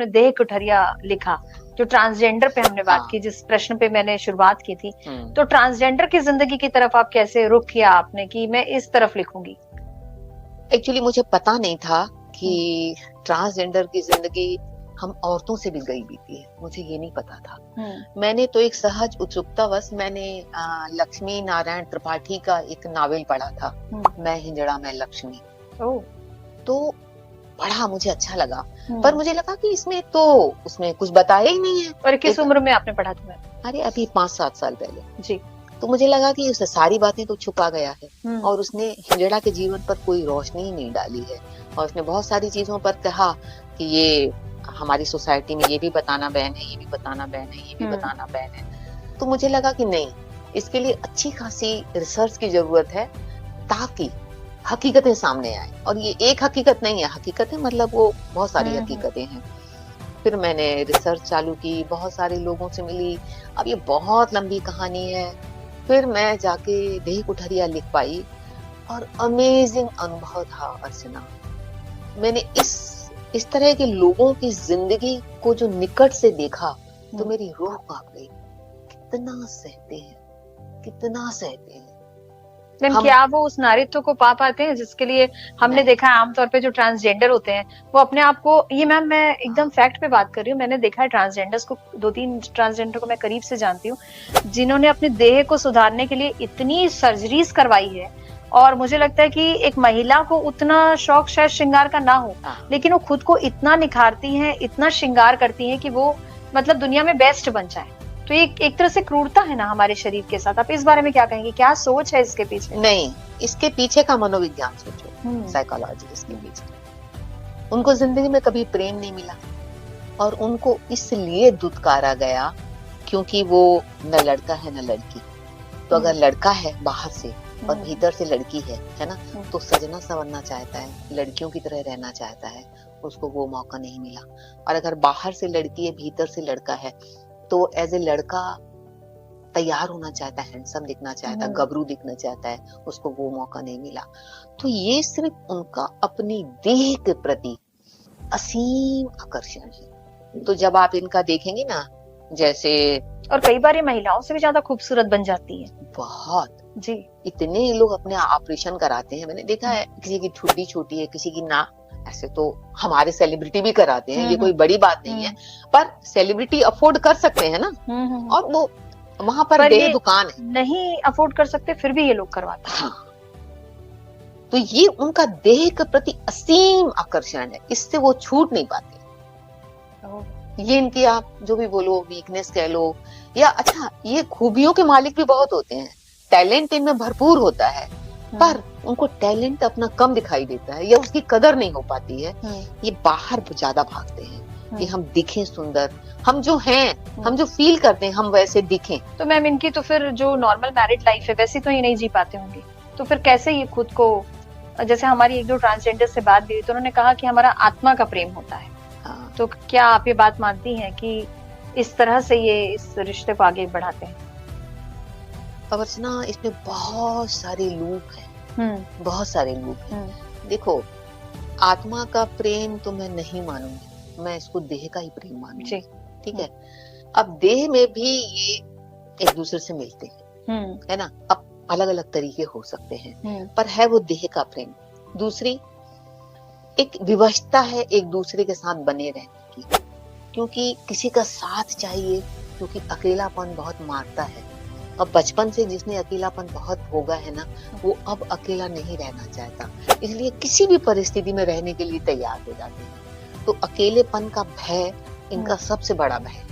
आपने देह कुठरिया लिखा, जो ट्रांसजेंडर पे हमने बात हाँ। की, जिस प्रश्न पे मैंने शुरुआत की थी, हम्म। तो ट्रांसजेंडर की जिंदगी की तरफ आप कैसे रुख किया आपने कि मैं इस तरफ लिखूंगी? एक्चुअली मुझे पता नहीं था कि ट्रांसजेंडर की जिंदगी हम औरतों से भी गई बीती है, मुझे ये नहीं पता था। मैंने तो एक सहज उत्सुकतावश मैंने लक्ष्मी नारायण त्रिपाठी का एक नावल पढ़ा था, मैं हिंजड़ा मैं लक्ष्मी। तो पढ़ा, मुझे अच्छा लगा, पर मुझे लगा कि उसमें कुछ बताया ही नहीं है। और किस उम्र में आपने पढ़ा था? अरे अभी 5-7 साल पहले जी। तो मुझे लगा कि उसने सारी बातें तो छुपा गया है और उसने हिजड़ा के जीवन पर कोई रोशनी ही नहीं डाली है, और उसने बहुत सारी चीजों पर कहा कि ये हमारी सोसाइटी में ये भी बताना बैन है, ये भी बताना बैन है, ये भी बताना बैन है। तो मुझे लगा कि नहीं, इसके लिए अच्छी खासी रिसर्च की जरूरत है ताकि हकीकतें सामने आए। और ये एक हकीकत नहीं है, हकीकतें मतलब वो बहुत सारी हकीकतें हैं। फिर मैंने रिसर्च चालू की, बहुत सारे लोगों से मिली, अब ये बहुत लंबी कहानी है। फिर मैं जाके देह कुठरिया लिख पाई और अमेजिंग अनुभव था अर्चना। मैंने इस तरह के लोगों की जिंदगी को जो निकट से देखा तो मेरी रूह कांप गई। कितना सहते हैं, कितना सहते हैं। क्या वो उस नारीत्व को पा पाते हैं जिसके लिए हमने देखा है आमतौर पे जो ट्रांसजेंडर होते हैं वो अपने आप को, ये मैम मैं एकदम फैक्ट पे बात कर रही हूँ, मैंने देखा है ट्रांसजेंडर्स को, 2-3 ट्रांसजेंडर को मैं करीब से जानती हूँ जिन्होंने अपने देह को सुधारने के लिए इतनी सर्जरीज करवाई है। और मुझे लगता है कि एक महिला को उतना शौक शायद श्रृंगार का ना हो, लेकिन वो खुद को इतना निखारती है, इतना श्रृंगार करती है कि वो मतलब दुनिया में बेस्ट बन जाए। तो एक तरह से क्रूरता है ना हमारे शरीर के साथ। आप इस बारे में क्या कहेंगे, क्या सोच है इसके पीछे? नहीं, इसके पीछे का मनोविज्ञान सोचो, साइकोलॉजी इसके पीछे। उनको जिंदगी में कभी प्रेम नहीं मिला और उनको इसलिए दुत्कारा गया क्योंकि वो न लड़का है न लड़की। तो अगर लड़का है बाहर से और भीतर से लड़की है ना, तो सजना संवरना चाहता है, लड़कियों की तरह रहना चाहता है, उसको वो मौका नहीं मिला। और अगर बाहर से लड़की है भीतर से लड़का है तो एज ए लड़का तैयार होना चाहता है, हैंडसम दिखना चाहता है, गबरू दिखना चाहता है, उसको वो मौका नहीं मिला। तो ये सिर्फ उनका अपनी देह के प्रति असीम आकर्षण है। तो जब आप इनका देखेंगे ना, जैसे और कई बार ये महिलाओं से भी ज्यादा खूबसूरत बन जाती है। बहुत जी, इतने लोग अपने ऑपरेशन कराते हैं, मैंने देखा है, किसी की ठुड्डी छोटी है, किसी की ना, ऐसे तो हमारे सेलिब्रिटी भी कराते हैं, ये कोई बड़ी बात नहीं है, पर सेलिब्रिटी अफोर्ड कर सकते हैं ना, और वो वहां पर देह दुकान है, नहीं अफोर्ड कर सकते फिर भी ये लोग करवाते हैं। हाँ। तो ये उनका देह के प्रति असीम आकर्षण है, इससे वो छूट नहीं पाते। ये इनकी आप जो भी बोलो वीकनेस कह लो, या अच्छा ये खूबियों के मालिक भी बहुत होते हैं, टैलेंट इनमें भरपूर होता है, पर उनको टैलेंट अपना कम दिखाई देता है या उसकी कदर नहीं हो पाती है। ये बाहर ज्यादा भागते हैं कि हम दिखें सुंदर, हम जो हैं, हम जो फील करते हैं हम वैसे दिखें। तो मैम इनकी तो फिर जो नॉर्मल मैरिड लाइफ है वैसी तो ये नहीं जी पाते होंगे, तो फिर कैसे ये खुद को, जैसे हमारी एक दो ट्रांसजेंडर से बात हुई तो उन्होंने कहा कि हमारा आत्मा का प्रेम होता है। तो क्या आप ये बात मानती हैं कि इस तरह से ये इस रिश्ते को आगे बढ़ाते हैं? अर्चना, इसमें बहुत सारे लूप हैं, बहुत सारे लूप हैं। देखो, आत्मा का प्रेम तो मैं नहीं मानूंगी, मैं इसको देह का ही प्रेम मानूंगी, ठीक है। अब देह में भी ये एक दूसरे से मिलते हैं, है ना। अब अलग अलग तरीके हो सकते हैं, पर है वो देह का प्रेम। दूसरी एक विवशता है एक दूसरे के साथ बने रहने की, क्योंकि किसी का साथ चाहिए, क्योंकि अकेलापन बहुत मारता है। अब बचपन से जिसने अकेलापन बहुत भोगा है ना, वो अब अकेला नहीं रहना चाहता, इसलिए किसी भी परिस्थिति में रहने के लिए तैयार हो जाते हैं। तो अकेलेपन का भय इनका सबसे बड़ा भय है।